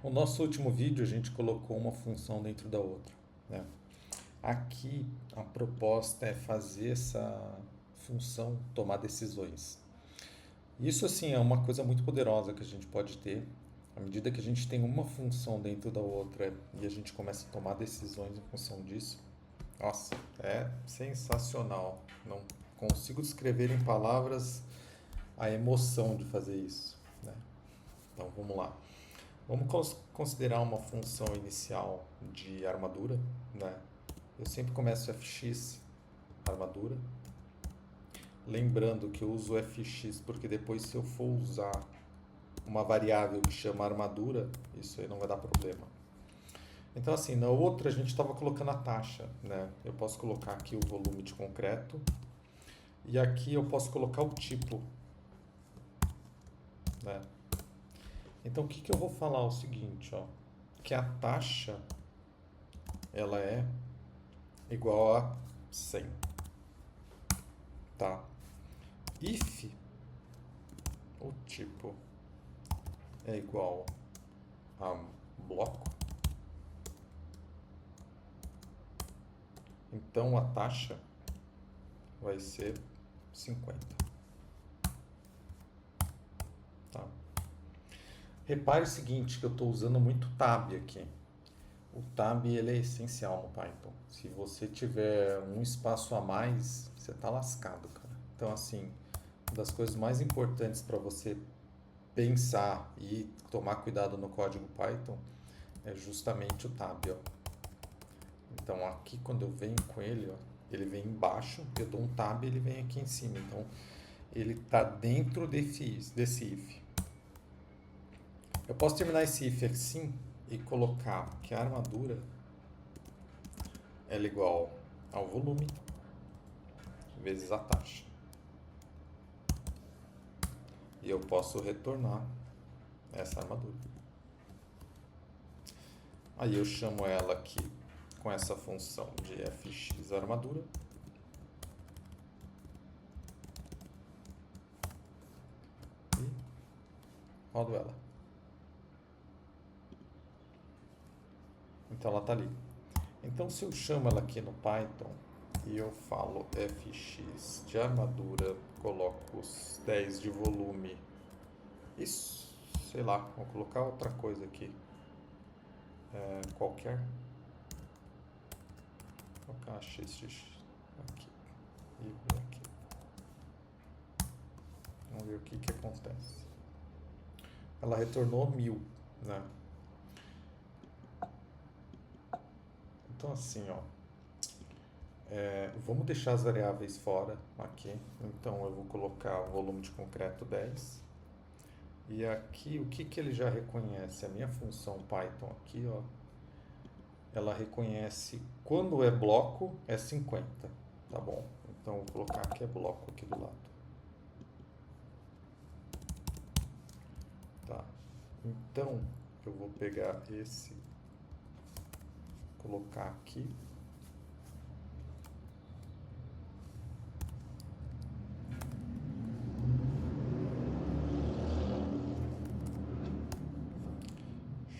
No nosso último vídeo, a gente colocou uma função dentro da outra, né? Aqui, a proposta é fazer essa função tomar decisões. Isso, assim, é uma coisa muito poderosa que a gente pode ter. À medida que a gente tem uma função dentro da outra e a gente começa a tomar decisões em função disso, nossa, é sensacional. Não consigo descrever em palavras a emoção de fazer isso, né? Então, vamos lá. Vamos considerar uma função inicial de armadura, né? Eu sempre começo fx armadura, lembrando que eu uso fx porque depois se eu for usar uma variável que chama armadura, isso aí não vai dar problema. Então assim, na outra a gente estava colocando a taxa, né? Eu posso colocar aqui o volume de concreto e aqui eu posso colocar o tipo, né? Então o que que eu vou falar? O seguinte, ó, que a taxa ela é igual a 100, tá? If o tipo é igual a bloco, então a taxa vai ser 50, tá? Repare o seguinte, que eu estou usando muito tab aqui. O tab ele é essencial no Python. Se você tiver um espaço a mais, você está lascado, cara. Então assim, uma das coisas mais importantes para você pensar e tomar cuidado no código Python é justamente o tab, ó. Então aqui quando eu venho com ele, ó, ele vem embaixo, eu dou um tab e ele vem aqui em cima. Então ele está dentro desse if. Eu posso terminar esse if assim e colocar que a armadura é igual ao volume vezes a taxa. E eu posso retornar essa armadura. Aí eu chamo ela aqui com essa função de fx armadura. E rodo ela. Então ela está ali. Então se eu chamo ela aqui no Python e eu falo fx de armadura, coloco os 10 de volume, isso, sei lá, vou colocar outra coisa aqui, qualquer, vou colocar x aqui e aqui. Vamos ver o que que acontece. Ela retornou 1000, né? Então assim, ó, vamos deixar as variáveis fora aqui. Então eu vou colocar o volume de concreto 10. E aqui, o que que ele já reconhece? A minha função Python aqui, ó, ela reconhece quando é bloco, é 50, tá bom? Então eu vou colocar aqui é bloco aqui do lado. Tá. Então eu vou pegar esse, colocar aqui.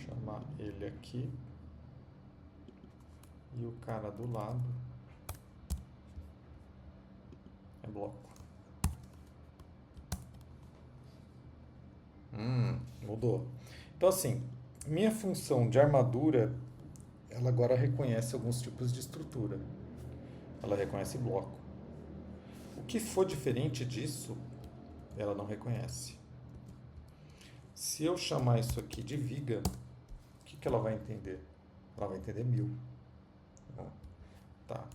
Chamar ele aqui. E o cara do lado é bloco. Mudou. Então assim, minha função de armadura, ela agora reconhece alguns tipos de estrutura. Ela reconhece bloco. O que for diferente disso, ela não reconhece. Se eu chamar isso aqui de viga, o que que ela vai entender? Ela vai entender 1000. Tá.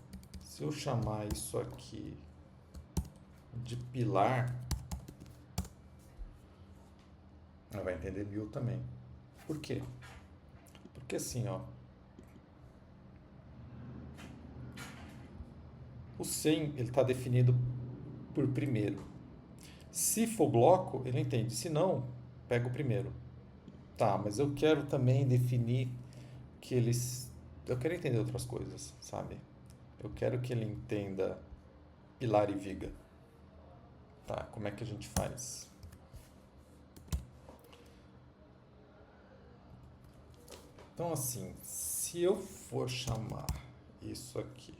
Se eu chamar isso aqui de pilar, ela vai entender 1000 também. Por quê? Porque assim, ó, o 100 ele está definido por primeiro. Se for bloco, ele entende. Se não, pega o primeiro. Tá, mas eu quero também definir que eles. Eu quero entender outras coisas, sabe? Eu quero que ele entenda pilar e viga. Tá, como é que a gente faz? Então, assim, se eu for chamar isso aqui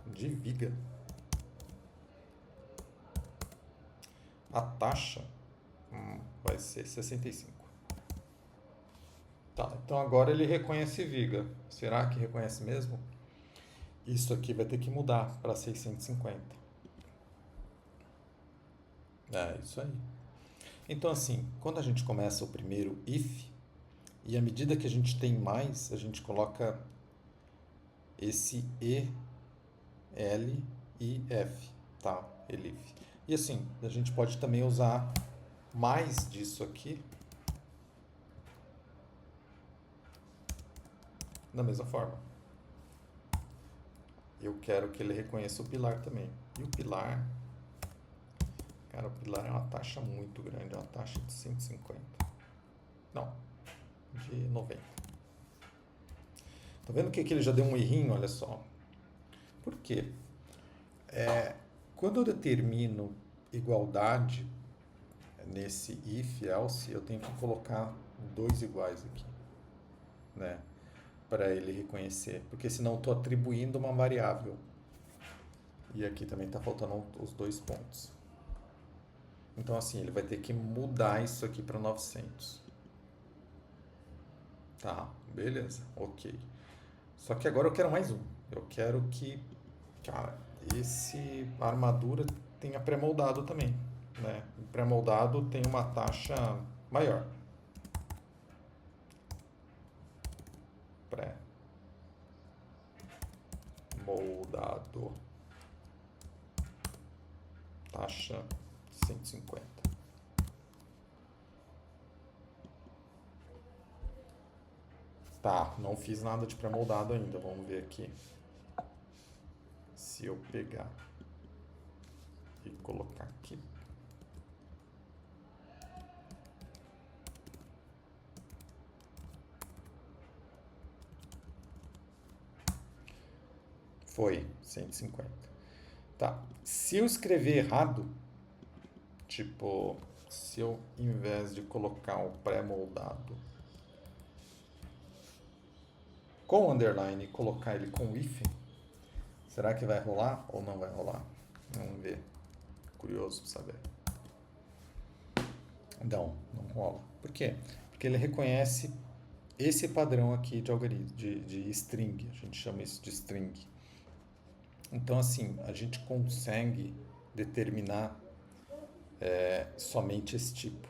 de viga, a taxa vai ser 65. Tá, então agora ele reconhece viga. Será que reconhece mesmo? Isso aqui vai ter que mudar para 650. É, isso aí. Então, assim, quando a gente começa o primeiro if, e à medida que a gente tem mais, a gente coloca esse E, L e F, tá? Elif. E assim, a gente pode também usar mais disso aqui da mesma forma. Eu quero que ele reconheça o pilar também. E o pilar, cara, o pilar é uma taxa muito grande, é uma taxa de 150. Não, de 90. Tá vendo que aqui ele já deu um errinho, olha só. Por quê? Quando eu determino igualdade nesse if, else, eu tenho que colocar dois iguais aqui, né? Para ele reconhecer, porque senão eu estou atribuindo uma variável. E aqui também está faltando os 2 pontos. Então, assim, ele vai ter que mudar isso aqui para 900. Tá, beleza, ok. Só que agora eu quero mais um. Eu quero que, cara, esse armadura tenha pré-moldado também, né? O pré-moldado tem uma taxa maior. Pré-moldado. Taxa 150. Tá, não fiz nada de pré-moldado ainda. Vamos ver aqui. Se eu pegar e colocar aqui. Foi 150. Tá. Se eu escrever errado, tipo, se eu, em vez de colocar o pré-moldado com underline, colocar ele com hífen, será que vai rolar ou não vai rolar? Vamos ver. Curioso saber. Não rola. Por quê? Porque ele reconhece esse padrão aqui de algoritmo, de string. A gente chama isso de string. Então, assim, a gente consegue determinar somente esse tipo,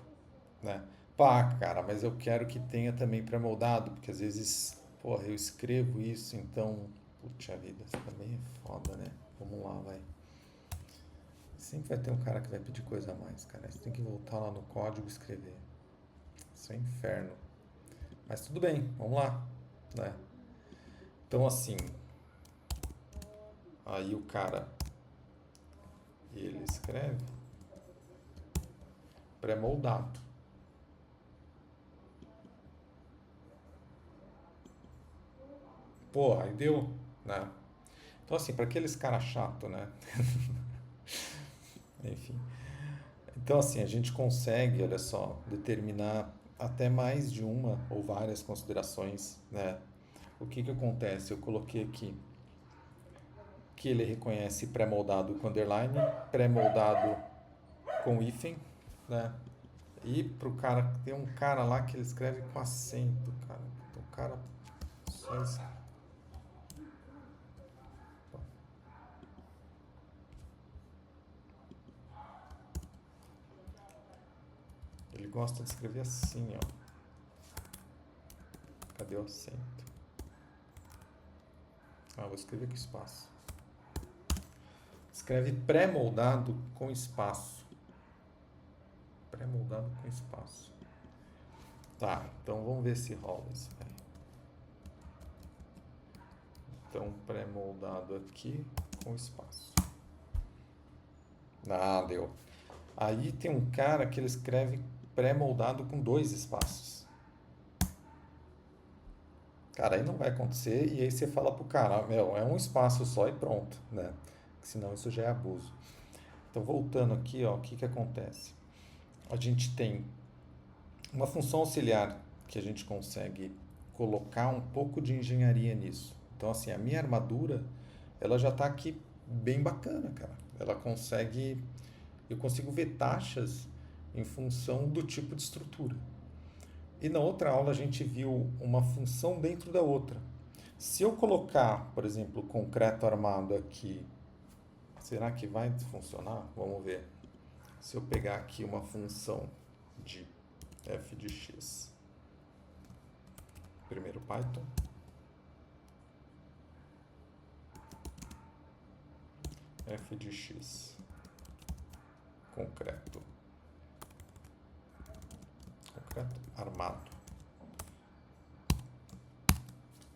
né? Pá, cara, mas eu quero que tenha também pré-moldado, porque às vezes, porra, eu escrevo isso, então, puxa vida, isso também é foda, né? Vamos lá, vai. Sempre vai ter um cara que vai pedir coisa a mais, cara. Você tem que voltar lá no código e escrever. Isso é um inferno. Mas tudo bem, vamos lá, né? Então, assim, aí o cara, ele escreve pré-moldado. Pô, aí deu, né? Então, assim, para aqueles caras chato, né? Enfim. Então, assim, a gente consegue, olha só, determinar até mais de uma ou várias considerações, né? O que que acontece? Eu coloquei aqui que ele reconhece pré-moldado com underline, pré-moldado com hífen, né? E pro cara, tem um cara lá que ele escreve com acento, cara. Então, o cara só ele gosta de escrever assim, ó. Cadê o acento? Ah, vou escrever com espaço. Escreve pré-moldado com espaço. Pré-moldado com espaço. Tá, então vamos ver se rola isso aí. Então, pré-moldado aqui com espaço. Ah, deu. Aí tem um cara que ele escreve pré-moldado com 2 espaços. Cara, aí não vai acontecer, e aí você fala pro cara, meu, é um espaço só e pronto, né? Senão isso já é abuso. Então, voltando aqui, ó, o que que acontece? A gente tem uma função auxiliar que a gente consegue colocar um pouco de engenharia nisso. Então, assim, a minha armadura, ela já está aqui bem bacana, cara. Eu consigo ver taxas em função do tipo de estrutura. E na outra aula a gente viu uma função dentro da outra. Se eu colocar, por exemplo, concreto armado aqui, será que vai funcionar? Vamos ver. Se eu pegar aqui uma função de f de x, primeiro Python, f de x, concreto armado.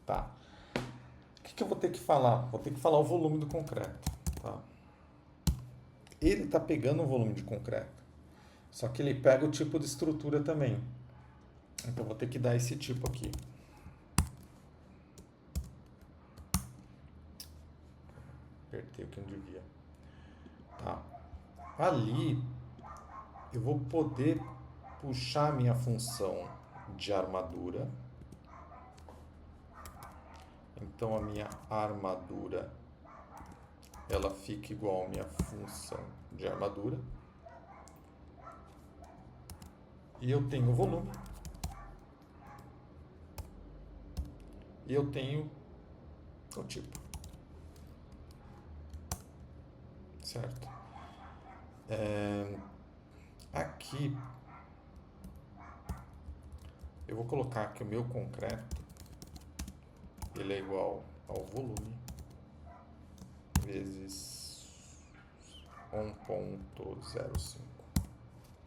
Tá. O que eu vou ter que falar? Vou ter que falar o volume do concreto. Tá? Ele está pegando o volume de concreto, só que ele pega o tipo de estrutura também. Então vou ter que dar esse tipo aqui. Apertei o que não devia. Tá. Ali eu vou poder puxar minha função de armadura. Então a minha armadura ela fica igual à minha função de armadura. E eu tenho o volume. E eu tenho o tipo. Certo? Aqui eu vou colocar que o meu concreto ele é igual ao volume vezes 1.05.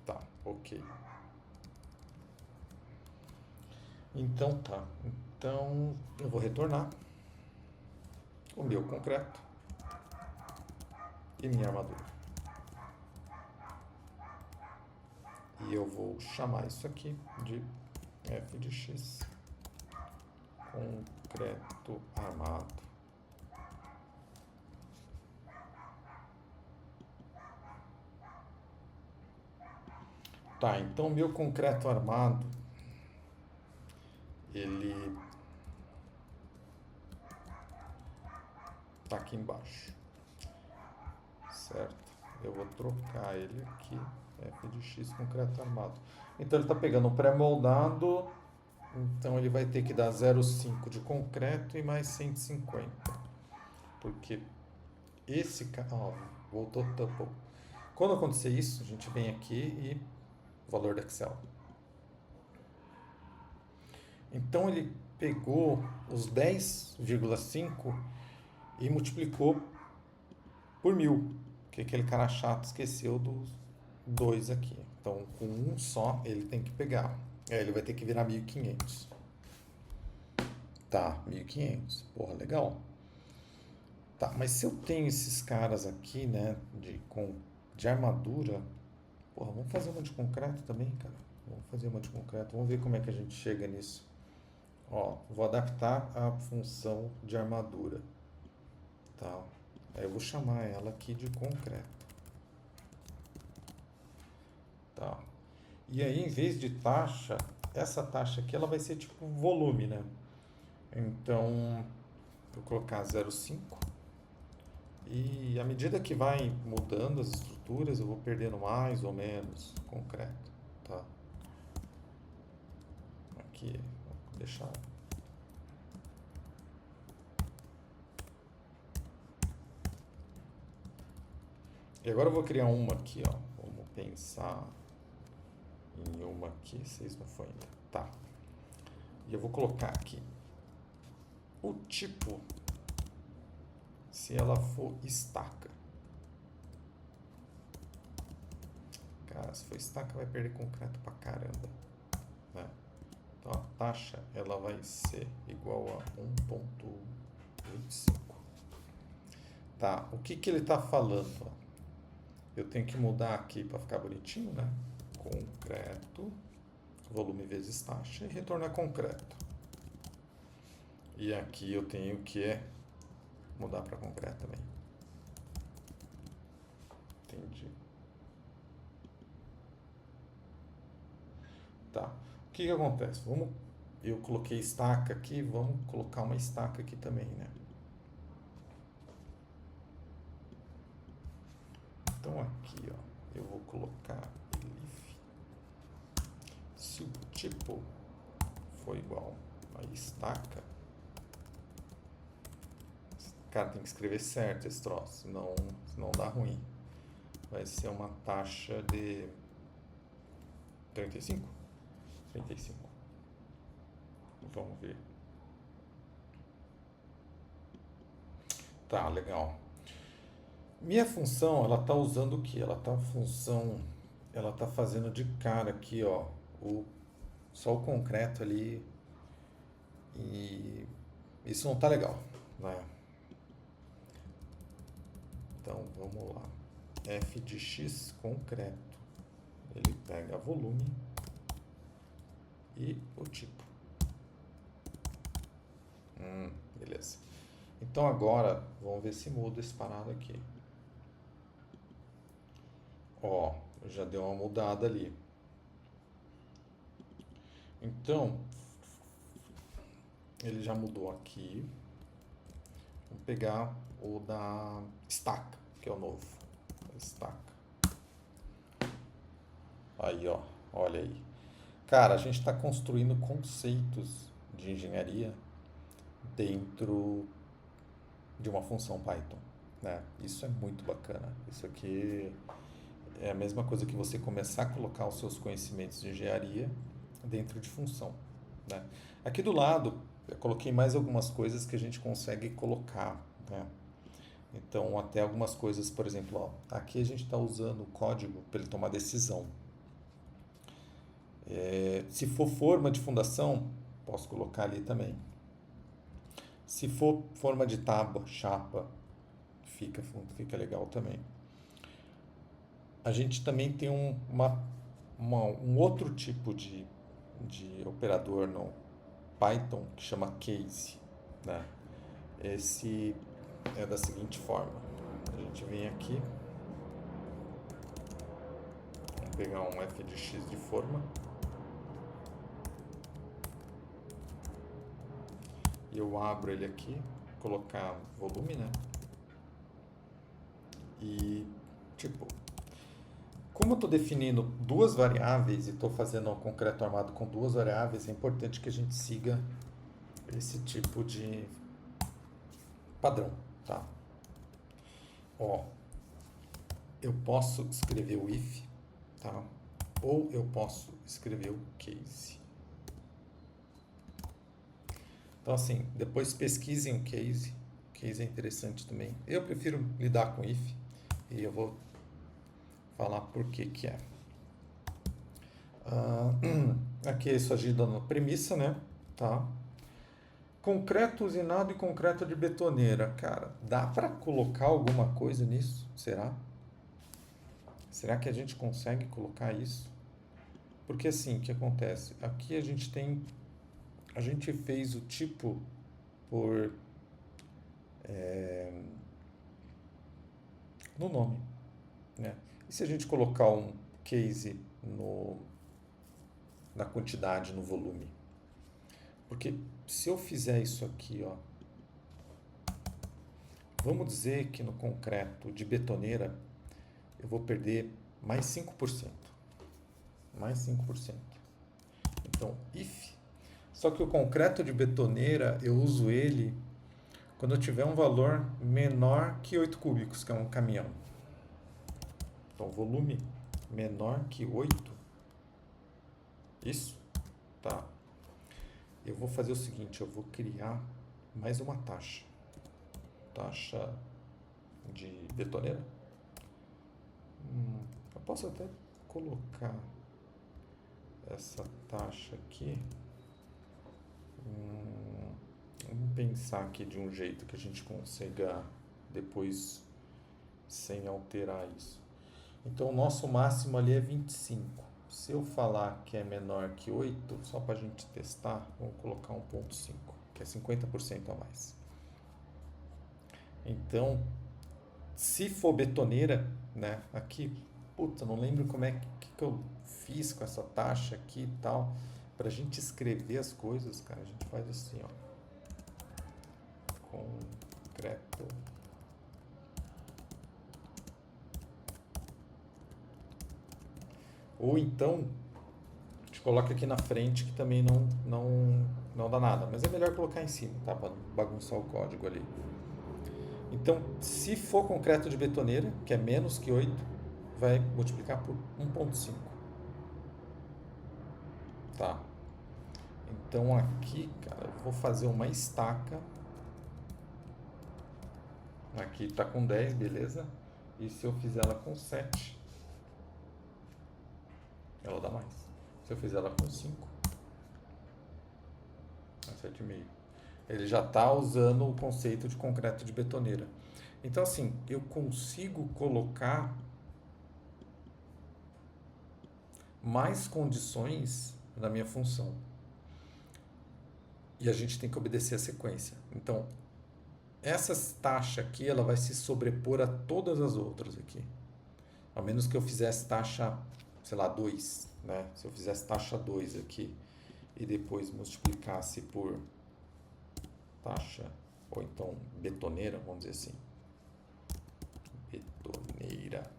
Tá, ok. Então tá. Então eu vou retornar o meu concreto e minha armadura. E eu vou chamar isso aqui de f de x, concreto armado. Tá, então meu concreto armado, ele tá aqui embaixo, certo? Eu vou trocar ele aqui, f de x, concreto armado. Então ele tá pegando um pré-moldado, então ele vai ter que dar 0,5 de concreto e mais 150. Porque esse cara, ó, voltou tampo. Quando acontecer isso, a gente vem aqui e valor do Excel. Então ele pegou os 10,5 e multiplicou por 1000, que aquele cara chato esqueceu dos 2 aqui. Então com um só ele tem que pegar. Ele vai ter que virar 1500. Tá, 1500. Porra, legal. Tá, mas se eu tenho esses caras aqui, né, de armadura, porra, vamos fazer uma de concreto também, cara. Vamos fazer uma de concreto. Vamos ver como é que a gente chega nisso. Ó, vou adaptar a função de armadura. Tá? Aí eu vou chamar ela aqui de concreto. Tá? E aí, em vez de taxa, essa taxa aqui ela vai ser tipo volume, né? Então, vou colocar 0,5. E à medida que vai mudando as estruturas, eu vou perdendo mais ou menos concreto. Tá? Aqui, vou deixar. E agora eu vou criar uma aqui, ó. Vamos pensar em uma aqui, vocês não foi ainda. Tá. E eu vou colocar aqui o tipo, se ela for estaca. Cara, se for estaca vai perder concreto pra caramba, né? Então a taxa ela vai ser igual a 1.25. Tá, o que ele tá falando? Ó? Eu tenho que mudar aqui para ficar bonitinho, né? Concreto, volume vezes taxa e retornar concreto. E aqui eu tenho que mudar para concreto também. Entendi. Tá. O que acontece? Eu coloquei estaca aqui, vamos colocar uma estaca aqui também, né? Então aqui, ó, eu vou colocar elif. Se o tipo for igual a estaca, cara, tem que escrever certo esse troço, senão dá ruim. Vai ser uma taxa de 35? 35. Vamos ver. Tá, legal. Minha função, ela tá usando o que? Ela tá fazendo de cara aqui, ó, só o concreto ali, e isso não tá legal, né? Então, vamos lá. F de x concreto. Ele pega volume e o tipo. Beleza. Então agora, vamos ver se muda esse parado aqui. Ó, já deu uma mudada ali. Então, ele já mudou aqui. Vamos pegar o da estaca, que é o novo. Estaca. Aí, ó, olha aí. Cara, a gente está construindo conceitos de engenharia dentro de uma função Python, né? Isso é muito bacana. Isso aqui é a mesma coisa que você começar a colocar os seus conhecimentos de engenharia dentro de função, né? Aqui do lado, eu coloquei mais algumas coisas que a gente consegue colocar, né? Então, até algumas coisas, por exemplo, ó, aqui a gente está usando o código para ele tomar decisão. Se for forma de fundação, posso colocar ali também. Se for forma de tábua, chapa, fica legal também. A gente também tem um outro tipo de operador no Python que chama case, né? Esse é da seguinte forma. A gente vem aqui, vamos pegar um f de x de forma. E eu abro ele aqui, colocar volume, né? E, tipo, como eu estou definindo duas variáveis e estou fazendo um concreto armado com duas variáveis, é importante que a gente siga esse tipo de padrão, tá? Ó, eu posso escrever o if, tá? Ou eu posso escrever o case. Então, assim, depois pesquisem o case. O case é interessante também. Eu prefiro lidar com if e eu vou falar por que é. Aqui isso agindo na premissa, né? Tá? Concreto usinado e concreto de betoneira. Cara, dá para colocar alguma coisa nisso? Será? Será que a gente consegue colocar isso? Porque assim, o que acontece? Aqui a gente fez o tipo por no nome, né? E se a gente colocar um case na quantidade, no volume? Porque se eu fizer isso aqui, ó, vamos dizer que no concreto de betoneira eu vou perder mais 5%. Mais 5%. Então, if. Só que o concreto de betoneira eu uso ele quando eu tiver um valor menor que 8 cúbicos, que é um caminhão. Então, volume menor que 8. Isso? Tá. Eu vou fazer o seguinte, eu vou criar mais uma taxa. Taxa de betoneira. Eu posso até colocar essa taxa aqui. Vamos pensar aqui de um jeito que a gente consiga depois sem alterar isso. Então o nosso máximo ali é 25. Se eu falar que é menor que 8, só para a gente testar, vamos colocar 1.5, que é 50% a mais. Então, se for betoneira, né, aqui, puta, não lembro como é que eu fiz com essa taxa aqui e tal, Pra gente escrever as coisas, cara, a gente faz assim, ó. Concreto. Ou então, a gente coloca aqui na frente que também não dá nada. Mas é melhor colocar em cima, tá? Para não bagunçar o código ali. Então, se for concreto de betoneira, que é menos que 8, vai multiplicar por 1,5. Tá? Então aqui, cara, eu vou fazer uma estaca. Aqui está com 10, beleza? E se eu fizer ela com 7, ela dá mais. Se eu fizer ela com 5, é 7,5. Ele já está usando o conceito de concreto de betoneira. Então, assim, eu consigo colocar mais condições na minha função. E a gente tem que obedecer a sequência. Então, essa taxa aqui, ela vai se sobrepor a todas as outras aqui. A menos que eu fizesse taxa, sei lá, 2, né? Se eu fizesse taxa 2 aqui e depois multiplicasse por taxa, ou então betoneira, vamos dizer assim. Betoneira.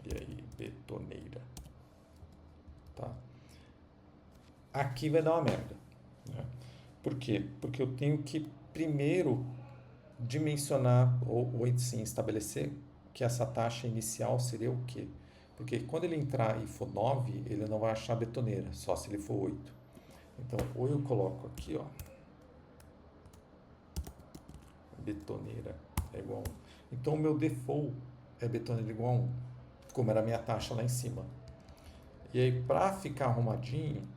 E aí, betoneira. Tá? Aqui vai dar uma merda. Né? Por quê? Porque eu tenho que primeiro dimensionar ou sim estabelecer que essa taxa inicial seria o quê? Porque quando ele entrar e for 9, ele não vai achar betoneira, só se ele for 8. Então, ou eu coloco aqui, ó, betoneira é igual a 1. Então, o meu default é betoneira igual a 1, como era a minha taxa lá em cima. E aí, para ficar arrumadinho,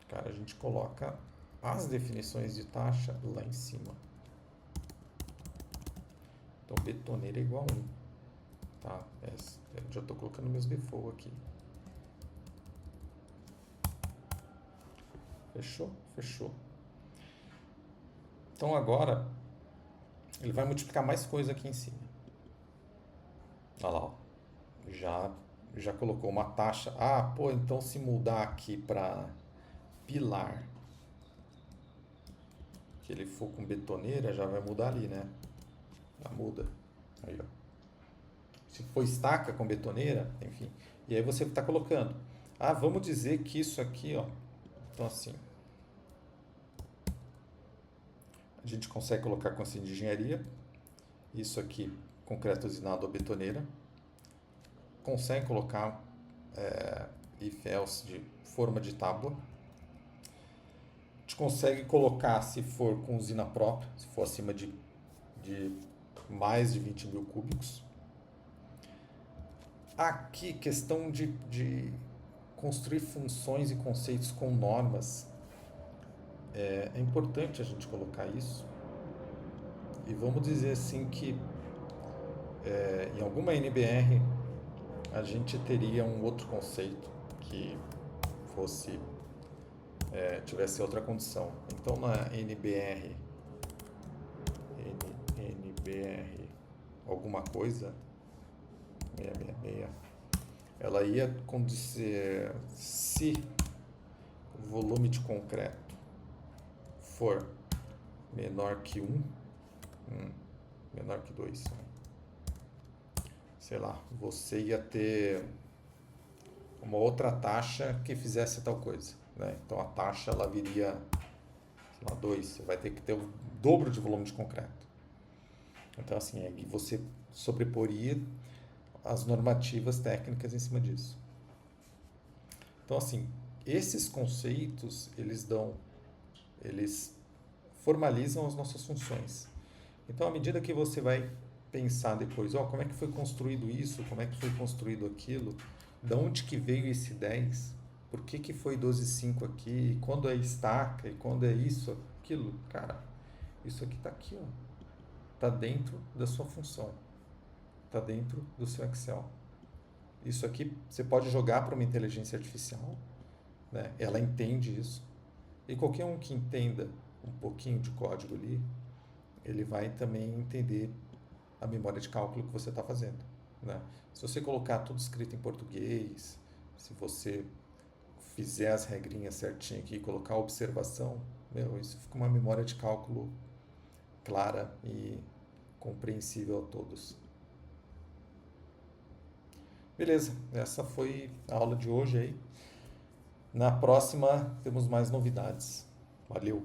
cara, a gente coloca as definições de taxa lá em cima. Então, betoneira é igual a 1. Tá? Eu já estou colocando meus default aqui. Fechou? Fechou. Então, agora, ele vai multiplicar mais coisa aqui em cima. Olha lá, ó. Já colocou uma taxa. Ah, pô, então se mudar aqui para pilar, que ele for com betoneira, já vai mudar ali, né? Já muda. Aí, ó. Se for estaca com betoneira, enfim. E aí você está colocando. Ah, vamos dizer que isso aqui, ó. Então assim, a gente consegue colocar com assim de engenharia. Isso aqui, concreto usinado ou betoneira. Consegue colocar if else de forma de tábua. A gente consegue colocar se for com usina própria, se for acima de mais de 20 mil cúbicos. Aqui, questão de construir funções e conceitos com normas. É importante a gente colocar isso. E vamos dizer assim que em alguma NBR a gente teria um outro conceito que fosse tivesse outra condição. Então na NBR alguma coisa 666, ela ia condizer se o volume de concreto for menor que 1, menor que 2, sei lá, você ia ter uma outra taxa que fizesse tal coisa, né? Então a taxa ela viria, sei lá, 2, você vai ter que ter o dobro de volume de concreto. Então assim, você sobreporia as normativas técnicas em cima disso. Então assim, esses conceitos, eles formalizam as nossas funções. Então, à medida que você vai pensar depois, como é que foi construído isso, como é que foi construído aquilo, de onde que veio esse 10, por que foi 12,5 aqui, quando é estaca e quando é isso, aquilo, cara, isso aqui está aqui, ó, está dentro da sua função, está dentro do seu Excel. Isso aqui você pode jogar para uma inteligência artificial, né? Ela entende isso, e qualquer um que entenda um pouquinho de código ali, ele vai também entender a memória de cálculo que você está fazendo, né? Se você colocar tudo escrito em português, se você fizer as regrinhas certinho aqui, colocar a observação, meu, isso fica uma memória de cálculo clara e compreensível a todos. Beleza, essa foi a aula de hoje aí. Na próxima temos mais novidades. Valeu!